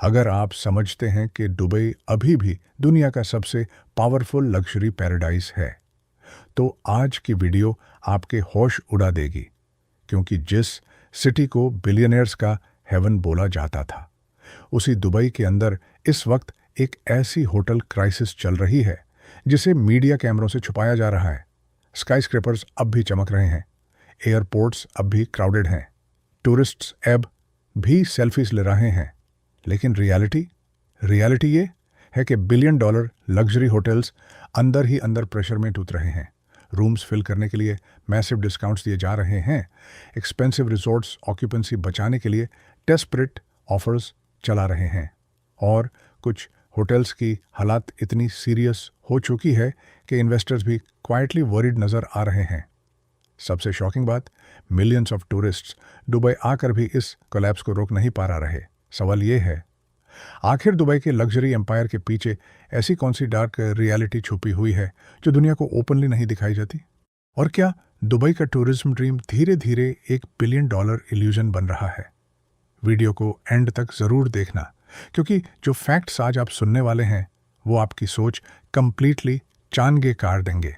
अगर आप समझते हैं कि दुबई अभी भी दुनिया का सबसे पावरफुल लग्जरी पैराडाइज है, तो आज की वीडियो आपके होश उड़ा देगी, क्योंकि जिस सिटी को बिलियनियर्स का हेवन बोला जाता था, उसी दुबई के अंदर इस वक्त एक ऐसी होटल क्राइसिस चल रही है जिसे मीडिया कैमरों से छुपाया जा रहा है। स्काईस्क्रेपर्स अब भी चमक रहे हैं, एयरपोर्ट्स अब भी क्राउडेड हैं, टूरिस्ट्स अब भी सेल्फीज ले रहे हैं, लेकिन रियलिटी ये है कि बिलियन डॉलर लग्जरी होटल्स अंदर ही अंदर प्रेशर में टूट रहे हैं। रूम्स फिल करने के लिए मैसिव डिस्काउंट्स दिए जा रहे हैं। एक्सपेंसिव रिजॉर्ट्स ऑक्यूपेंसी बचाने के लिए डेस्परेट ऑफर्स चला रहे हैं, और कुछ होटल्स की हालात इतनी सीरियस हो चुकी है कि इन्वेस्टर्स भी क्वाइटली वरीड नज़र आ रहे हैं। सबसे शॉकिंग बात, मिलियंस ऑफ टूरिस्ट्स दुबई आकर भी इस कोलैप्स को रोक नहीं पा रहे। सवाल ये है, आखिर दुबई के लग्जरी एम्पायर के पीछे ऐसी कौन सी डार्क रियलिटी छुपी हुई है जो दुनिया को ओपनली नहीं दिखाई जाती? और क्या दुबई का टूरिज्म ड्रीम धीरे धीरे एक बिलियन डॉलर इल्यूजन बन रहा है? वीडियो को एंड तक ज़रूर देखना, क्योंकि जो फैक्ट्स आज आप सुनने वाले हैं वो आपकी सोच कंप्लीटली चांगे कार देंगे।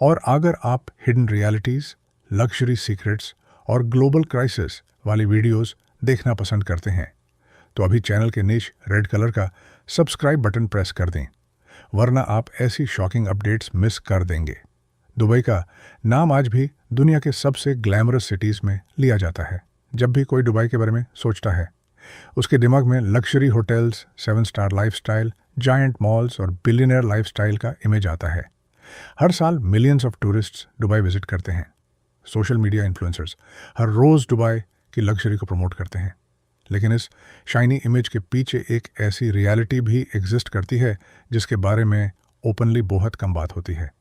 और अगर आप हिडन रियलिटीज़, लग्जरी सीक्रेट्स और ग्लोबल क्राइसिस वाली वीडियोस देखना पसंद करते हैं, तो अभी चैनल के नीचे रेड कलर का सब्सक्राइब बटन प्रेस कर दें, वरना आप ऐसी शॉकिंग अपडेट्स मिस कर देंगे। दुबई का नाम आज भी दुनिया के सबसे ग्लैमरस सिटीज़ में लिया जाता है। जब भी कोई दुबई के बारे में सोचता है, उसके दिमाग में luxury hotels, 7 star lifestyle, giant malls और बिलियनियर लाइफस्टाइल का इमेज आता है। हर साल millions of tourists Dubai visit करते हैं। सोशल मीडिया इन्फ्लुएंसर्स हर रोज़ दुबई की लग्जरी को प्रमोट करते हैं, लेकिन इस शाइनी इमेज के पीछे एक ऐसी रियलिटी भी एग्जिस्ट करती है जिसके बारे में ओपनली बहुत कम बात होती है।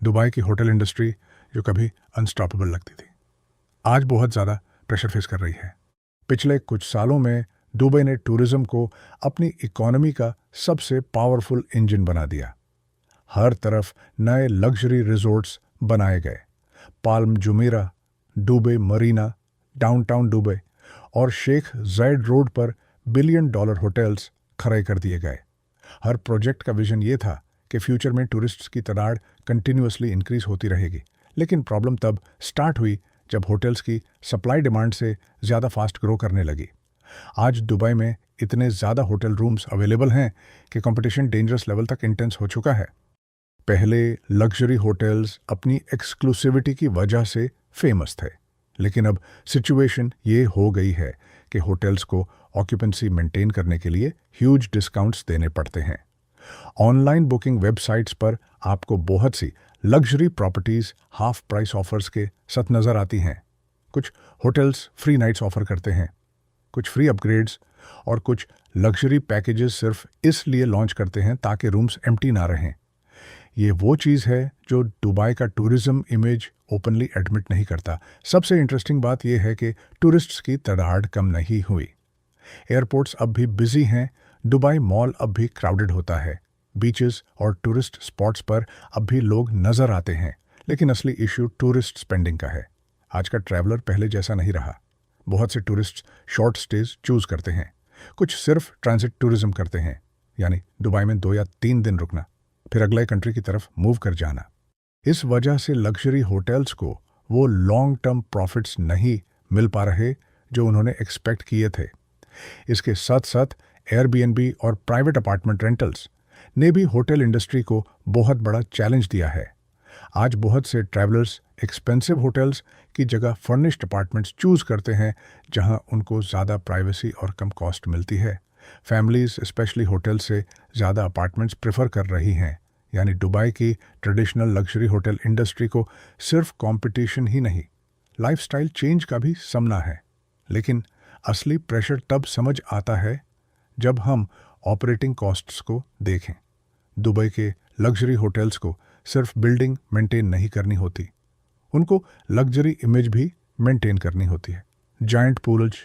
दुबई की होटल इंडस्ट्री, जो कभी अनस्टॉपेबल लगती थी, आज बहुत ज़्यादा प्रेशर फेस कर रही है। पिछले कुछ सालों में दुबई ने टूरिज्म को अपनी इकोनॉमी का सबसे पावरफुल इंजन बना दिया। हर तरफ नए लग्जरी रिजॉर्ट्स बनाए गए। Palm Jumeirah, Dubai Marina, downtown Dubai और शेख जायद रोड पर बिलियन डॉलर होटल्स खड़े कर दिए गए। हर प्रोजेक्ट का विजन ये था कि फ्यूचर में टूरिस्ट्स की तादाद कंटिन्यूअसली इंक्रीज होती रहेगी। लेकिन प्रॉब्लम तब स्टार्ट हुई जब होटल्स की सप्लाई डिमांड से ज़्यादा फास्ट ग्रो करने लगी। आज दुबई में इतने ज़्यादा होटल रूम्स अवेलेबल हैं कि कंपटीशन डेंजरस लेवल तक इंटेंस हो चुका है। पहले लग्जरी होटल्स अपनी एक्सक्लूसिविटी की वजह से फेमस थे, लेकिन अब सिचुएशन ये हो गई है कि होटल्स को ऑक्यूपेंसी मेंटेन करने के लिए ह्यूज डिस्काउंट्स देने पड़ते हैं। ऑनलाइन बुकिंग वेबसाइट्स पर आपको बहुत सी luxury properties half price offers के साथ नज़र आती हैं। कुछ होटल्स फ्री नाइट्स ऑफर करते हैं, कुछ फ्री अपग्रेड्स और कुछ लग्जरी पैकेजेस सिर्फ इसलिए लॉन्च करते हैं ताकि रूम्स एम्प्टी ना रहें। ये वो चीज़ है जो दुबई का टूरिज्म इमेज ओपनली एडमिट नहीं करता। सबसे इंटरेस्टिंग बात यह है कि टूरिस्ट्स की तादाद कम नहीं हुई। एयरपोर्ट्स अब भी बिजी हैं, दुबई मॉल अब भी क्राउडेड होता है, बीचेस और टूरिस्ट स्पॉट्स पर अब भी लोग नज़र आते हैं, लेकिन असली इशू टूरिस्ट स्पेंडिंग का है। आज का ट्रैवलर पहले जैसा नहीं रहा। बहुत से टूरिस्ट शॉर्ट स्टेज चूज़ करते हैं, कुछ सिर्फ ट्रांजिट टूरिज्म करते हैं, यानी दुबई में 2 या 3 दिन रुकना, फिर अगले कंट्री की तरफ मूव कर जाना। इस वजह से लग्जरी होटल्स को वो लॉन्ग टर्म प्रॉफिट्स नहीं मिल पा रहे जो उन्होंने एक्सपेक्ट किए थे। इसके साथ साथ एयरबीएनबी और प्राइवेट अपार्टमेंट रेंटल्स ने भी होटल इंडस्ट्री को बहुत बड़ा चैलेंज दिया है। आज बहुत से ट्रैवलर्स एक्सपेंसिव होटल्स की जगह फर्निश्ड अपार्टमेंट्स चूज़ करते हैं, जहां उनको ज़्यादा प्राइवेसी और कम कॉस्ट मिलती है। फैमिलीज स्पेशली होटल से ज़्यादा अपार्टमेंट्स प्रेफर कर रही हैं, यानी दुबई की ट्रेडिशनल लग्जरी होटल इंडस्ट्री को सिर्फ कंपटीशन ही नहीं, लाइफस्टाइल चेंज का भी सामना है। लेकिन असली प्रेशर तब समझ आता है जब हम ऑपरेटिंग कॉस्ट्स को देखें। दुबई के लग्जरी होटल्स को सिर्फ बिल्डिंग मेंटेन नहीं करनी होती, उनको लग्जरी इमेज भी मेंटेन करनी होती है। Giant pools,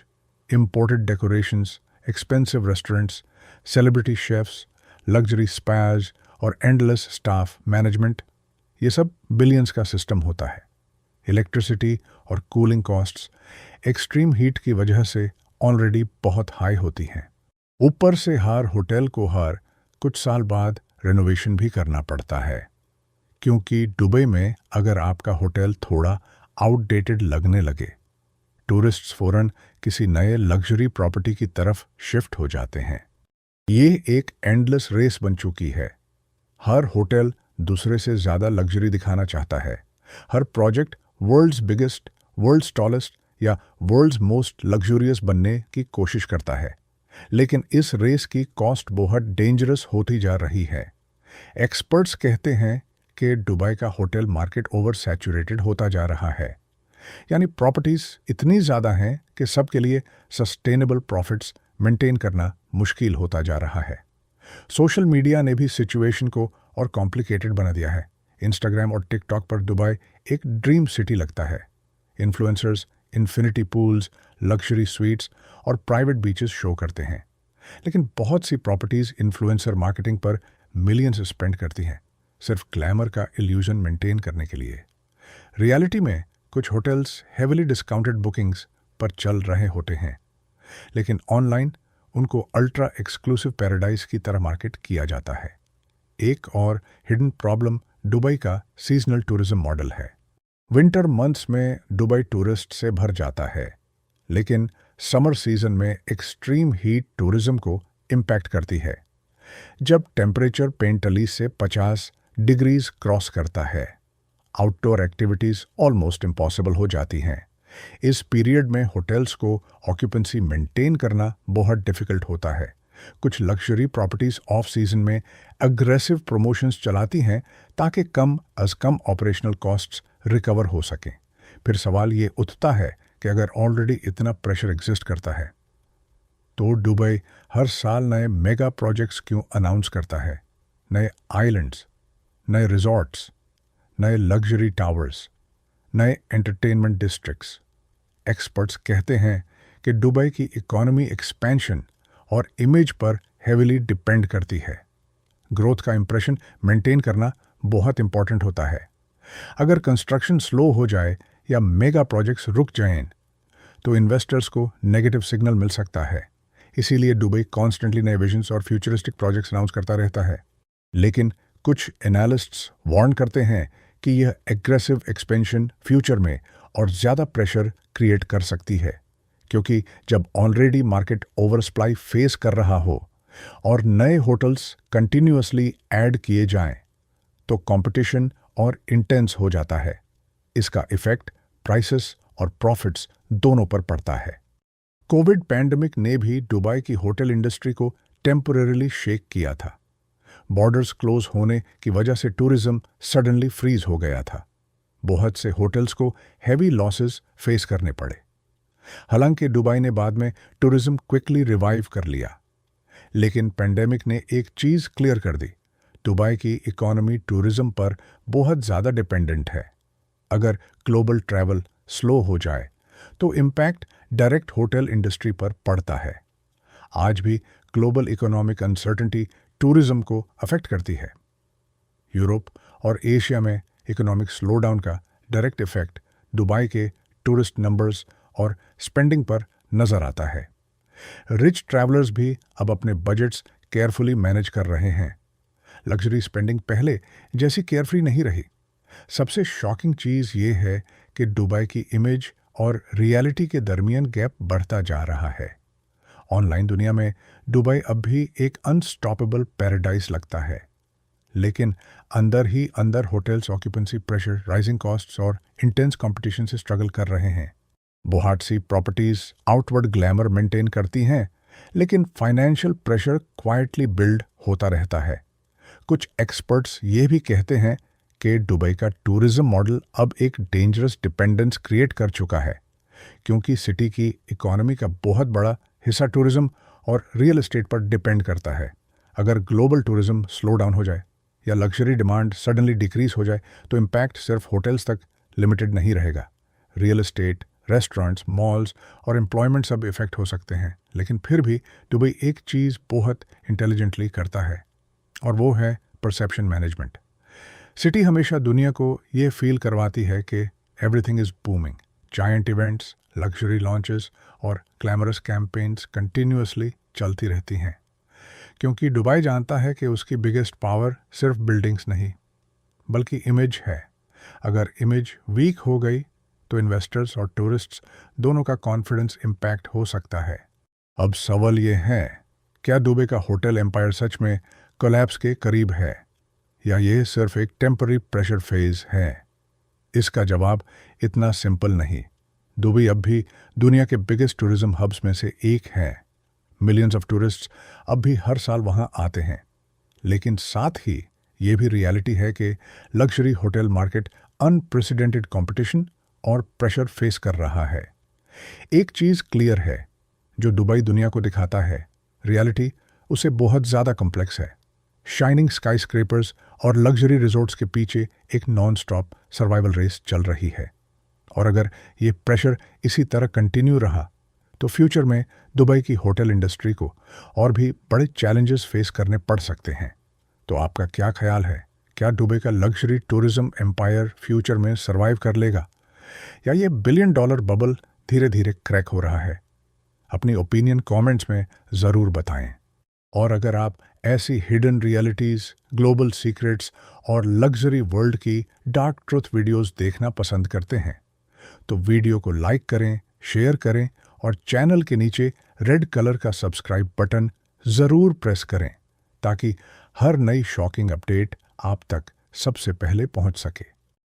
imported decorations, expensive restaurants, celebrity chefs, luxury spas और एंडलेस स्टाफ मैनेजमेंट, ये सब बिलियंस का सिस्टम होता है। इलेक्ट्रिसिटी और कूलिंग कॉस्ट्स एक्सट्रीम हीट की वजह से ऑलरेडी बहुत हाई होती हैं। ऊपर से हर होटल को हर कुछ साल बाद रेनोवेशन भी करना पड़ता है, क्योंकि दुबई में अगर आपका होटल थोड़ा आउटडेटेड लगने लगे, टूरिस्ट्स फौरन किसी नए लग्जरी प्रॉपर्टी की तरफ शिफ्ट हो जाते हैं। ये एक एंडलेस रेस बन चुकी है। हर होटल दूसरे से ज़्यादा लग्जरी दिखाना चाहता है। हर project world's biggest, world's tallest या वर्ल्ड्स मोस्ट लग्जूरियस बनने की कोशिश करता है। लेकिन इस रेस की कॉस्ट बहुत डेंजरस होती जा रही है। एक्सपर्ट्स कहते हैं कि दुबई का होटल मार्केट ओवर सैचुरेटेड होता जा रहा है, यानी प्रॉपर्टीज इतनी ज़्यादा हैं कि सबके लिए सस्टेनेबल प्रॉफिट्स मेंटेन करना मुश्किल होता जा रहा है। सोशल मीडिया ने भी सिचुएशन को और कॉम्प्लिकेटेड बना दिया है। इंस्टाग्राम और टिकटॉक पर दुबई एक ड्रीम सिटी लगता है। Influencers infinity pools, luxury sweets और प्राइवेट बीचेस शो करते हैं, लेकिन बहुत सी प्रॉपर्टीज इन्फ्लुएंसर मार्केटिंग पर मिलियंस स्पेंड करती हैं, सिर्फ ग्लैमर का इल्यूजन मेंटेन करने के लिए। रियलिटी में कुछ होटल्स हेविली डिस्काउंटेड बुकिंग्स पर चल रहे होते हैं, लेकिन ऑनलाइन उनको अल्ट्रा एक्सक्लूसिव पैराडाइज की तरह मार्केट किया जाता है। एक और हिडन प्रॉब्लम दुबई का सीजनल टूरिज्म मॉडल है। विंटर मंथ्स में दुबई टूरिस्ट से भर जाता है, लेकिन समर सीजन में एक्सट्रीम हीट टूरिज्म को इम्पैक्ट करती है। जब टेम्परेचर 45 से 50 डिग्रीज क्रॉस करता है, आउटडोर एक्टिविटीज़ ऑलमोस्ट इम्पॉसिबल हो जाती हैं। इस पीरियड में होटल्स को ऑक्यूपेंसी मेंटेन करना बहुत डिफ़िकल्ट होता है। कुछ लग्जरी प्रॉपर्टीज़ ऑफ सीजन में अग्रेसिव प्रमोशंस चलाती हैं ताकि कम अज़ कम ऑपरेशनल कॉस्ट्स रिकवर हो सकें। फिर सवाल ये उठता है कि अगर ऑलरेडी इतना प्रेशर एग्जिस्ट करता है, तो दुबई हर साल नए मेगा प्रोजेक्ट्स क्यों अनाउंस करता है? नए आइलैंड्स, नए रिजॉर्ट्स, नए लग्जरी टावर्स, नए एंटरटेनमेंट डिस्ट्रिक्ट्स। एक्सपर्ट्स कहते हैं कि दुबई की इकोनॉमी एक्सपेंशन और इमेज पर हेविली डिपेंड करती है। ग्रोथ का इंप्रेशन मेंटेन करना बहुत इंपॉर्टेंट होता है। अगर कंस्ट्रक्शन स्लो हो जाए या मेगा प्रोजेक्ट्स रुक जाएं, तो इन्वेस्टर्स को नेगेटिव सिग्नल मिल सकता है। इसीलिए दुबई कॉन्स्टेंटली नए विजन्स और फ्यूचरिस्टिक प्रोजेक्ट्स अनाउंस करता रहता है। लेकिन कुछ एनालिस्ट्स वार्न करते हैं कि यह एग्रेसिव एक्सपेंशन फ्यूचर में और ज़्यादा प्रेशर क्रिएट कर सकती है, क्योंकि जब already market over supply face कर रहा हो और नए होटल्स कंटिन्यूअसली ऐड किए जाएं, तो कंपटीशन और इंटेंस हो जाता है। इसका इफेक्ट प्राइसेस और प्रॉफिट्स दोनों पर पड़ता है। कोविड पैंडेमिक ने भी दुबई की होटल इंडस्ट्री को टेम्परेरीली शेक किया था। बॉर्डर्स क्लोज होने की वजह से टूरिज्म सडनली फ्रीज हो गया था। बहुत से होटल्स को हैवी लॉसेस फेस करने पड़े। हालांकि दुबई ने बाद में टूरिज्म क्विकली रिवाइव कर लिया, लेकिन पैंडेमिक ने एक चीज़ क्लियर कर दी, दुबई की इकोनॉमी टूरिज्म पर बहुत ज़्यादा डिपेंडेंट है। अगर ग्लोबल ट्रैवल स्लो हो जाए, तो इम्पैक्ट डायरेक्ट होटल इंडस्ट्री पर पड़ता है। आज भी ग्लोबल इकोनॉमिक अनसर्टेनिटी टूरिज्म को अफेक्ट करती है। यूरोप और एशिया में इकोनॉमिक स्लोडाउन का डायरेक्ट इफेक्ट दुबई के टूरिस्ट नंबर्स और स्पेंडिंग पर नज़र आता है। रिच ट्रैवलर्स भी अब अपने बजट्स केयरफुली मैनेज कर रहे हैं। लग्जरी स्पेंडिंग पहले जैसी केयरफ्री नहीं रही। सबसे शॉकिंग चीज़ ये है कि दुबई की इमेज और रियलिटी के दरमियान गैप बढ़ता जा रहा है। ऑनलाइन दुनिया में दुबई अब भी एक अनस्टॉपेबल पैराडाइज लगता है, लेकिन अंदर ही अंदर hotels occupancy pressure, rising costs और इंटेंस कंपटीशन से स्ट्रगल कर रहे हैं। बहुत सी प्रॉपर्टीज आउटवर्ड ग्लैमर मेंटेन करती हैं, लेकिन फाइनेंशियल प्रेशर क्वाइटली बिल्ड होता रहता है। कुछ एक्सपर्ट्स ये भी कहते हैं कि दुबई का टूरिज्म मॉडल अब एक डेंजरस डिपेंडेंस क्रिएट कर चुका है, क्योंकि सिटी की इकोनॉमी का बहुत बड़ा हिस्सा टूरिज्म और रियल एस्टेट पर डिपेंड करता है। अगर ग्लोबल टूरिज्म स्लो डाउन हो जाए या लग्जरी डिमांड सडनली डिक्रीज हो जाए, तो इम्पैक्ट सिर्फ होटल्स तक लिमिटेड नहीं रहेगा। रियल एस्टेट, रेस्टोरेंट्स, मॉल्स और एम्प्लॉयमेंट सब इफेक्ट हो सकते हैं। लेकिन फिर भी दुबई एक चीज़ बहुत इंटेलिजेंटली करता है, और वो है परसेप्शन मैनेजमेंट। सिटी हमेशा दुनिया को ये फील करवाती है कि everything is booming. Giant events, luxury launches और ग्लैमरस कैंपेन्स कंटिन्यूअसली चलती रहती हैं, क्योंकि दुबई जानता है कि उसकी बिगेस्ट पावर सिर्फ बिल्डिंग्स नहीं बल्कि इमेज है। अगर इमेज वीक हो गई तो इन्वेस्टर्स और टूरिस्ट्स दोनों का कॉन्फिडेंस इम्पैक्ट हो सकता है। अब सवाल ये है, क्या दुबई का होटल एम्पायर सच में कोलैप्स के करीब है या ये सिर्फ एक टेम्पररी प्रेशर फेज है? इसका जवाब इतना सिंपल नहीं। दुबई अब भी दुनिया के बिगेस्ट टूरिज्म हब्स में से एक है। मिलियंस ऑफ टूरिस्ट्स अब भी हर साल वहां आते हैं, लेकिन साथ ही ये भी रियलिटी है कि luxury hotel market unprecedented competition और प्रेशर फेस कर रहा है। एक चीज़ क्लियर है, जो दुबई दुनिया को दिखाता है, रियलिटी उसे बहुत ज़्यादा कॉम्प्लेक्स है। शाइनिंग स्काईस्क्रेपर्स और लग्जरी रिजॉर्ट्स के पीछे एक नॉन स्टॉप सर्वाइवल रेस चल रही है, और अगर ये प्रेशर इसी तरह कंटिन्यू रहा तो फ्यूचर में दुबई की होटल इंडस्ट्री को और भी बड़े चैलेंजेस फेस करने पड़ सकते हैं। तो आपका क्या ख्याल है? क्या दुबई का लग्जरी टूरिज्म एम्पायर फ्यूचर में सर्वाइव कर लेगा, या ये $1 बिलियन बबल धीरे धीरे क्रैक हो रहा है? अपनी ओपिनियन कमेंट्स में ज़रूर बताएं। और अगर आप ऐसी हिडन रियलिटीज़, ग्लोबल सीक्रेट्स और लग्जरी वर्ल्ड की डार्क ट्रुथ वीडियोस देखना पसंद करते हैं तो वीडियो को लाइक करें, शेयर करें और चैनल के नीचे रेड कलर का सब्सक्राइब बटन ज़रूर प्रेस करें, ताकि हर नई शॉकिंग अपडेट आप तक सबसे पहले पहुंच सके।